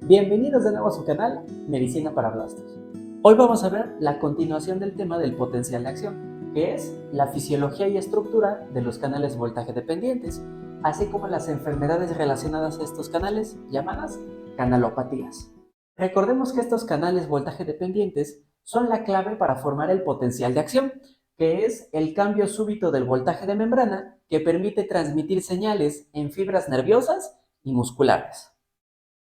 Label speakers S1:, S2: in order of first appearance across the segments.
S1: Bienvenidos de nuevo a su canal Medicina para Blastos. Hoy vamos a ver la continuación del tema del potencial de acción, que es la fisiología y estructura de los canales voltaje dependientes, así como las enfermedades relacionadas a estos canales llamadas canalopatías. Recordemos que estos canales voltaje dependientes son la clave para formar el potencial de acción, que es el cambio súbito del voltaje de membrana que permite transmitir señales en fibras nerviosas y musculares.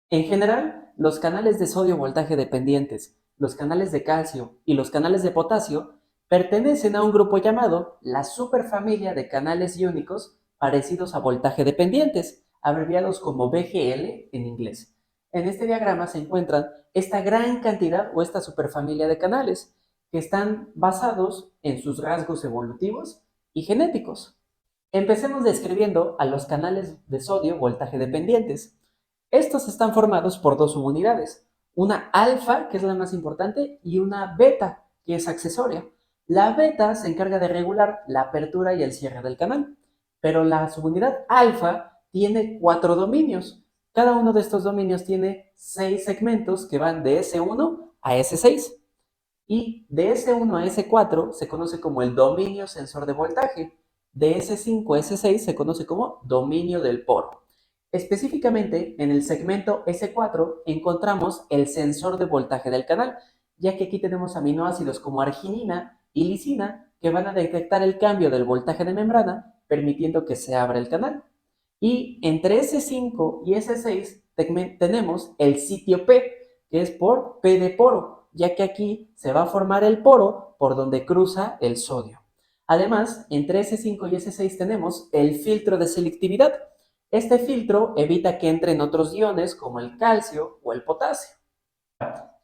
S1: En general, los canales de sodio voltaje dependientes, los canales de calcio y los canales de potasio pertenecen a un grupo llamado la superfamilia de canales iónicos parecidos a voltaje dependientes, abreviados como VGL en inglés. En este diagrama se encuentran esta gran cantidad o esta superfamilia de canales que están basados en sus rasgos evolutivos y genéticos. Empecemos describiendo a los canales de sodio voltaje dependientes. Estos están formados por dos subunidades, una alfa, que es la más importante, y una beta, que es accesoria. La beta se encarga de regular la apertura y el cierre del canal, pero la subunidad alfa tiene 4 dominios. Cada uno de estos dominios tiene 6 segmentos que van de S1 a S6. Y de S1 a S4 se conoce como el dominio sensor de voltaje. De S5 a S6 se conoce como dominio del poro. Específicamente, en el segmento S4 encontramos el sensor de voltaje del canal, ya que aquí tenemos aminoácidos como arginina y lisina que van a detectar el cambio del voltaje de membrana, permitiendo que se abra el canal. Y entre S5 y S6 tenemos el sitio P, que es por P de poro, ya que aquí se va a formar el poro por donde cruza el sodio. Además, entre S5 y S6 tenemos el filtro de selectividad. Este filtro evita que entren otros iones como el calcio o el potasio.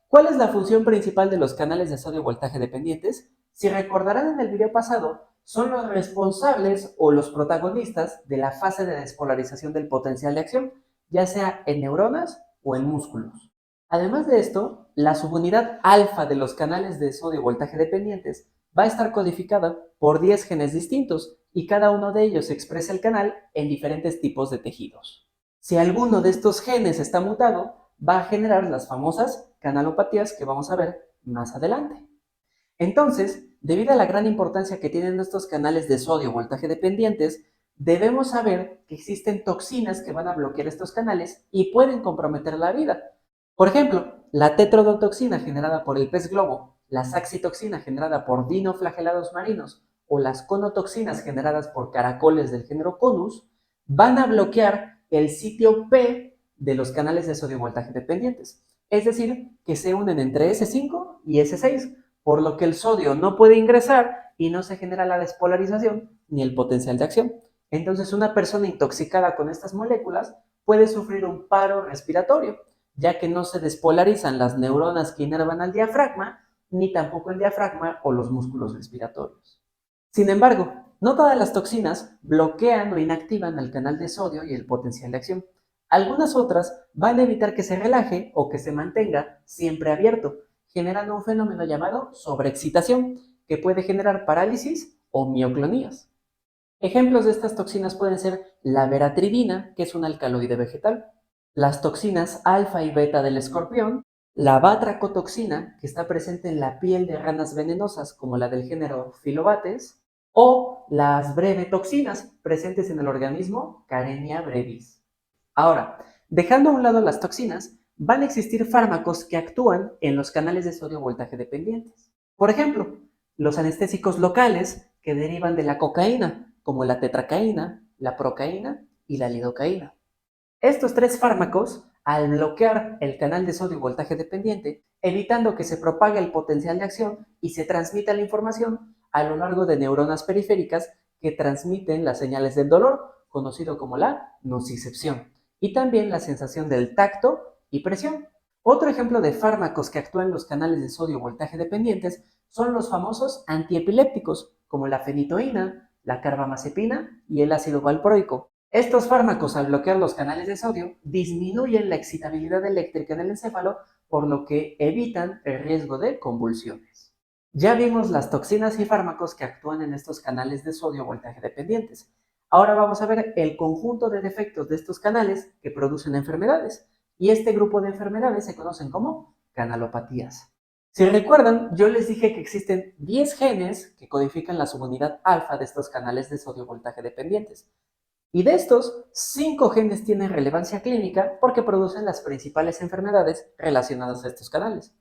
S1: ¿Cuál es la función principal de los canales de sodio voltaje dependientes? Si recordarán en el video pasado, son los responsables o los protagonistas de la fase de despolarización del potencial de acción, ya sea en neuronas o en músculos. Además de esto, la subunidad alfa de los canales de sodio voltaje dependientes va a estar codificada por 10 genes distintos y cada uno de ellos expresa el canal en diferentes tipos de tejidos. Si alguno de estos genes está mutado, va a generar las famosas canalopatías que vamos a ver más adelante. Entonces, debido a la gran importancia que tienen estos canales de sodio voltaje dependientes, debemos saber que existen toxinas que van a bloquear estos canales y pueden comprometer la vida. Por ejemplo, la tetrodotoxina generada por el pez globo, la saxitoxina generada por dinoflagelados marinos o las conotoxinas generadas por caracoles del género Conus van a bloquear el sitio P de los canales de sodio voltaje dependientes. Es decir, que se unen entre S5 y S6, por lo que el sodio no puede ingresar y no se genera la despolarización ni el potencial de acción. Entonces, una persona intoxicada con estas moléculas puede sufrir un paro respiratorio, ya que no se despolarizan las neuronas que inervan al diafragma, ni tampoco el diafragma o los músculos respiratorios. Sin embargo, no todas las toxinas bloquean o inactivan el canal de sodio y el potencial de acción. Algunas otras van a evitar que se relaje o que se mantenga siempre abierto, generando un fenómeno llamado sobreexcitación, que puede generar parálisis o mioclonías. Ejemplos de estas toxinas pueden ser la veratridina, que es un alcaloide vegetal, las toxinas alfa y beta del escorpión, la batracotoxina, que está presente en la piel de ranas venenosas como la del género Phyllobates, o las brevetoxinas presentes en el organismo Karenia brevis. Ahora, dejando a un lado las toxinas, van a existir fármacos que actúan en los canales de sodio voltaje dependientes. Por ejemplo, los anestésicos locales que derivan de la cocaína, como la tetracaína, la procaína y la lidocaína. Estos tres fármacos, al bloquear el canal de sodio voltaje dependiente, evitando que se propague el potencial de acción y se transmita la información a lo largo de neuronas periféricas que transmiten las señales del dolor, conocido como la nocicepción, y también la sensación del tacto y presión. Otro ejemplo de fármacos que actúan en los canales de sodio voltaje dependientes son los famosos antiepilépticos, como la fenitoína, la carbamazepina y el ácido valproico. Estos fármacos, al bloquear los canales de sodio, disminuyen la excitabilidad eléctrica en el encéfalo, por lo que evitan el riesgo de convulsiones. Ya vimos las toxinas y fármacos que actúan en estos canales de sodio voltaje dependientes. Ahora vamos a ver el conjunto de defectos de estos canales que producen enfermedades, y este grupo de enfermedades se conocen como canalopatías. Si recuerdan, yo les dije que existen 10 genes que codifican la subunidad alfa de estos canales de sodio voltaje dependientes. Y de estos, 5 genes tienen relevancia clínica porque producen las principales enfermedades relacionadas a estos canales.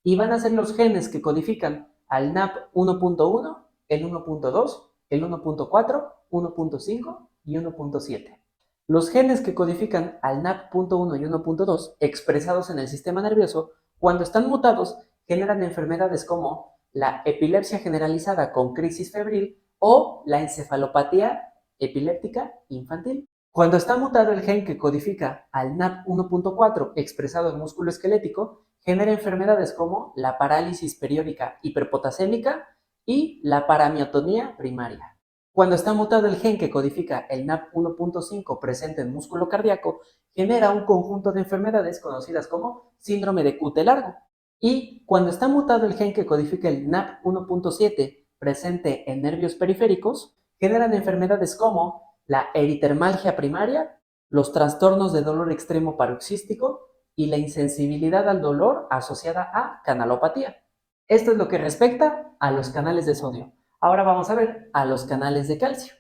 S1: Y van a ser los genes que codifican al NAP 1.1, el 1.2, el 1.4, 1.5 y 1.7. Los genes que codifican al NAP.1 y 1.2, expresados en el sistema nervioso, cuando están mutados, generan enfermedades como la epilepsia generalizada con crisis febril o la encefalopatía epiléptica infantil. Cuando está mutado el gen que codifica al NAP 1.4 expresado en músculo esquelético, genera enfermedades como la parálisis periódica hiperpotasémica y la paramiotonía primaria. Cuando está mutado el gen que codifica el NAP 1.5 presente en músculo cardíaco, genera un conjunto de enfermedades conocidas como síndrome de Cute largo. Y cuando está mutado el gen que codifica el NAP 1.7 presente en nervios periféricos, generan enfermedades como la eritermalgia primaria, los trastornos de dolor extremo paroxístico y la insensibilidad al dolor asociada a canalopatía. Esto es lo que respecta a los canales de sodio. Ahora vamos a ver a los canales de calcio.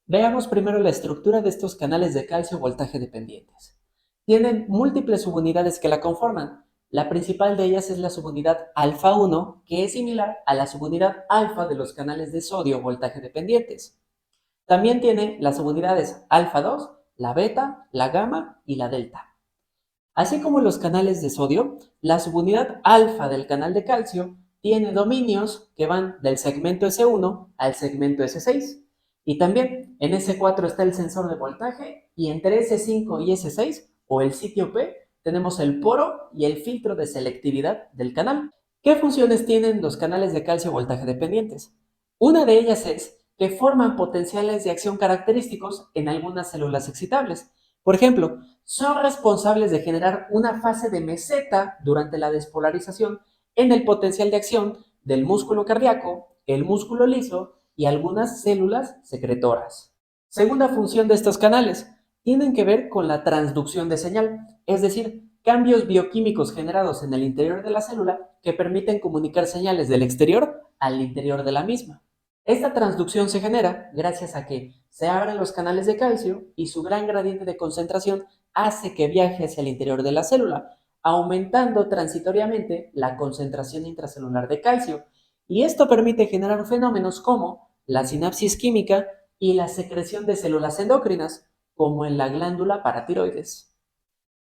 S1: Veamos primero la estructura de estos canales de calcio voltaje dependientes. Tienen múltiples subunidades que la conforman. La principal de ellas es la subunidad alfa 1, que es similar a la subunidad alfa de los canales de sodio voltaje dependientes. También tiene las subunidades alfa 2, la beta, la gamma y la delta. Así como los canales de sodio, la subunidad alfa del canal de calcio tiene dominios que van del segmento S1 al segmento S6. Y también en S4 está el sensor de voltaje y entre S5 y S6, o el sitio P, tenemos el poro y el filtro de selectividad del canal. ¿Qué funciones tienen los canales de calcio voltaje dependientes? Una de ellas es que forman potenciales de acción característicos en algunas células excitables. Por ejemplo, son responsables de generar una fase de meseta durante la despolarización en el potencial de acción del músculo cardíaco, el músculo liso y algunas células secretoras. Segunda función de estos canales, tienen que ver con la transducción de señal, es decir, cambios bioquímicos generados en el interior de la célula que permiten comunicar señales del exterior al interior de la misma. Esta transducción se genera gracias a que se abren los canales de calcio y su gran gradiente de concentración hace que viaje hacia el interior de la célula, aumentando transitoriamente la concentración intracelular de calcio. Y esto permite generar fenómenos como la sinapsis química y la secreción de células endocrinas, como en la glándula paratiroides.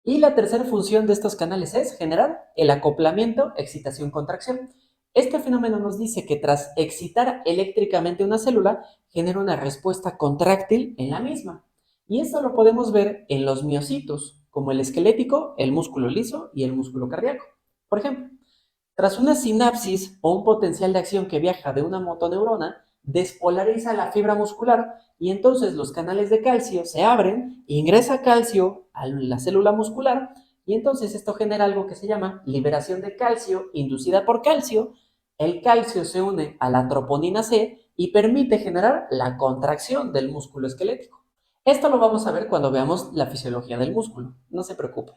S1: Y la tercera función de estos canales es generar el acoplamiento excitación-contracción. Este fenómeno nos dice que tras excitar eléctricamente una célula, genera una respuesta contráctil en la misma. Y esto lo podemos ver en los miocitos, como el esquelético, el músculo liso y el músculo cardíaco. Por ejemplo, tras una sinapsis o un potencial de acción que viaja de una motoneurona, despolariza la fibra muscular y entonces los canales de calcio se abren, ingresa calcio a la célula muscular y entonces esto genera algo que se llama liberación de calcio inducida por calcio. El calcio se une a la troponina C y permite generar la contracción del músculo esquelético. Esto lo vamos a ver cuando veamos la fisiología del músculo, no se preocupe.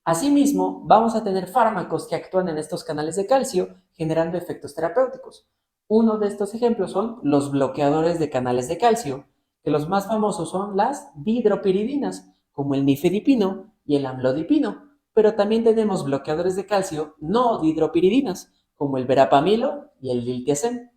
S1: Asimismo, vamos a tener fármacos que actúan en estos canales de calcio generando efectos terapéuticos. Uno de estos ejemplos son los bloqueadores de canales de calcio, que los más famosos son las dihidropiridinas, como el nifedipino y el amlodipino, pero también tenemos bloqueadores de calcio no dihidropiridinas, como el verapamilo y el diltiazem.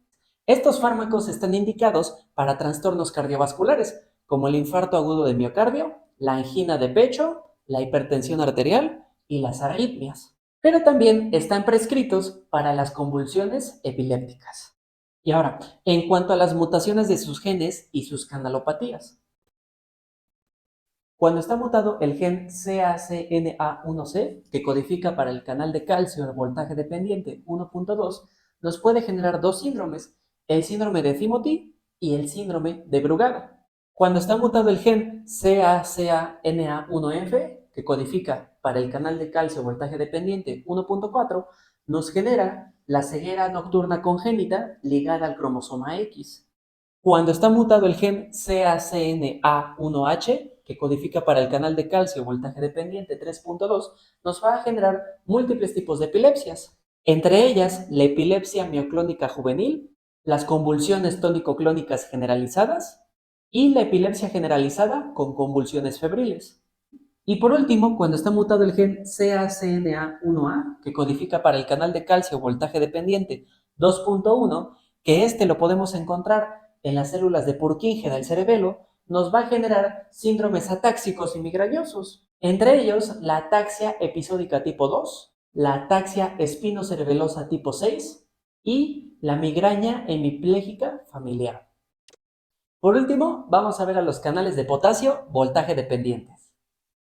S1: Estos fármacos están indicados para trastornos cardiovasculares, como el infarto agudo de miocardio, la angina de pecho, la hipertensión arterial y las arritmias, pero también están prescritos para las convulsiones epilépticas. Y ahora, en cuanto a las mutaciones de sus genes y sus canalopatías. Cuando está mutado el gen CACNA1C, que codifica para el canal de calcio de voltaje dependiente 1.2, nos puede generar dos síndromes, el síndrome de Timothy y el síndrome de Brugada. Cuando está mutado el gen CACNA1F, que codifica para el canal de calcio voltaje dependiente 1.4, nos genera la ceguera nocturna congénita ligada al cromosoma X. Cuando está mutado el gen CACNA1H, que codifica para el canal de calcio voltaje dependiente 3.2, nos va a generar múltiples tipos de epilepsias. Entre ellas, la epilepsia mioclónica juvenil, las convulsiones tónico-clónicas generalizadas y la epilepsia generalizada con convulsiones febriles. Y por último, cuando está mutado el gen CACNA1A, que codifica para el canal de calcio voltaje dependiente 2.1, que lo podemos encontrar en las células de Purkinje del cerebelo, nos va a generar síndromes atáxicos y migrañosos. Entre ellos, la ataxia episódica tipo 2, la ataxia espinocerebelosa tipo 6 y la migraña hemipléjica familiar. Por último, vamos a ver a los canales de potasio voltaje dependientes.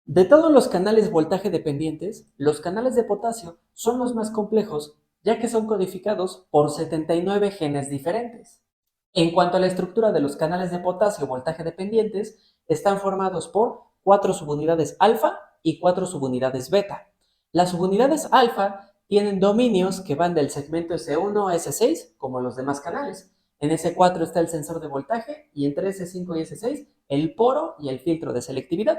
S1: De todos los canales voltaje dependientes, los canales de potasio son los más complejos, ya que son codificados por 79 genes diferentes. En cuanto a la estructura de los canales de potasio voltaje dependientes, están formados por 4 subunidades alfa y 4 subunidades beta. Las subunidades alfa tienen dominios que van del segmento S1 a S6, como los demás canales. En S4 está el sensor de voltaje y entre S5 y S6 el poro y el filtro de selectividad.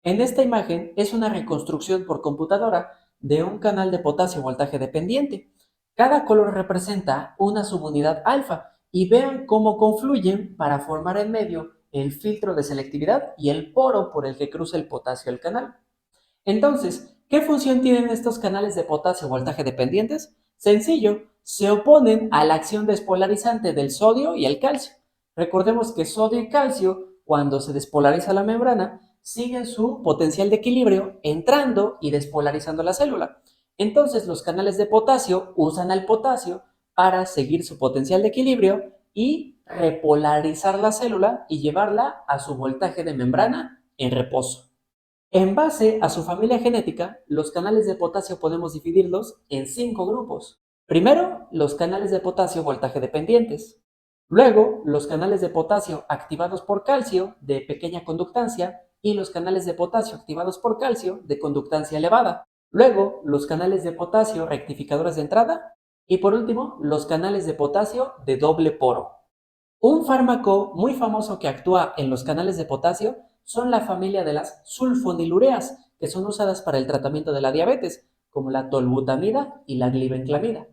S1: En esta imagen es una reconstrucción por computadora de un canal de potasio voltaje dependiente. Cada color representa una subunidad alfa y vean cómo confluyen para formar en medio el filtro de selectividad y el poro por el que cruza el potasio al canal. Entonces, ¿qué función tienen estos canales de potasio voltaje dependientes? Sencillo, se oponen a la acción despolarizante del sodio y el calcio. Recordemos que sodio y calcio, cuando se despolariza la membrana, siguen su potencial de equilibrio entrando y despolarizando la célula. Entonces, los canales de potasio usan al potasio para seguir su potencial de equilibrio y repolarizar la célula y llevarla a su voltaje de membrana en reposo. En base a su familia genética, los canales de potasio podemos dividirlos en 5 grupos. Primero, los canales de potasio voltaje dependientes. Luego, los canales de potasio activados por calcio de pequeña conductancia y los canales de potasio activados por calcio de conductancia elevada. Luego, los canales de potasio rectificadores de entrada. Y por último, los canales de potasio de doble poro. Un fármaco muy famoso que actúa en los canales de potasio son la familia de las sulfonilureas, que son usadas para el tratamiento de la diabetes, como la tolbutamida y la glibenclamida.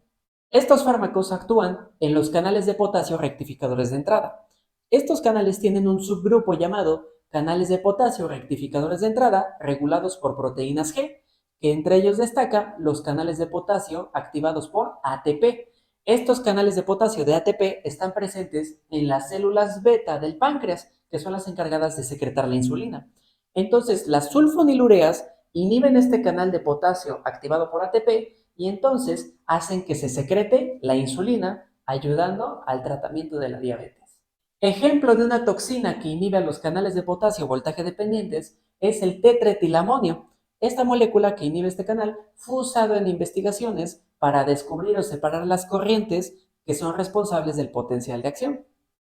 S1: Estos fármacos actúan en los canales de potasio rectificadores de entrada. Estos canales tienen un subgrupo llamado canales de potasio rectificadores de entrada regulados por proteínas G, que entre ellos destacan los canales de potasio activados por ATP. Estos canales de potasio de ATP están presentes en las células beta del páncreas, que son las encargadas de secretar la insulina. Entonces, las sulfonilureas inhiben este canal de potasio activado por ATP y entonces hacen que se secrete la insulina, ayudando al tratamiento de la diabetes. Ejemplo de una toxina que inhibe a los canales de potasio voltaje dependientes es el tetretilamonio. Esta molécula que inhibe este canal fue usado en investigaciones para descubrir o separar las corrientes que son responsables del potencial de acción.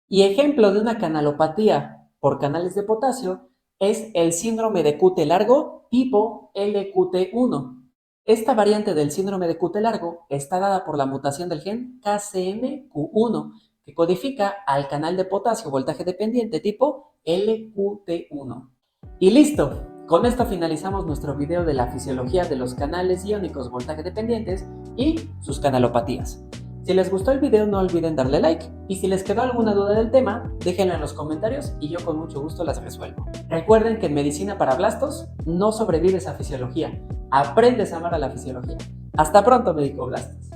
S1: Y ejemplo de una canalopatía por canales de potasio es el síndrome de QT largo tipo LQT1. Esta variante del síndrome de QT largo está dada por la mutación del gen KCNQ1, que codifica al canal de potasio voltaje dependiente tipo LQT1. Y listo, con esto finalizamos nuestro video de la fisiología de los canales iónicos voltaje dependientes y sus canalopatías. Si les gustó el video no olviden darle like y si les quedó alguna duda del tema, déjenla en los comentarios y yo con mucho gusto las resuelvo. Recuerden que en Medicina para Blastos no sobrevives a fisiología, aprendes a amar a la fisiología. Hasta pronto, médico Blastos.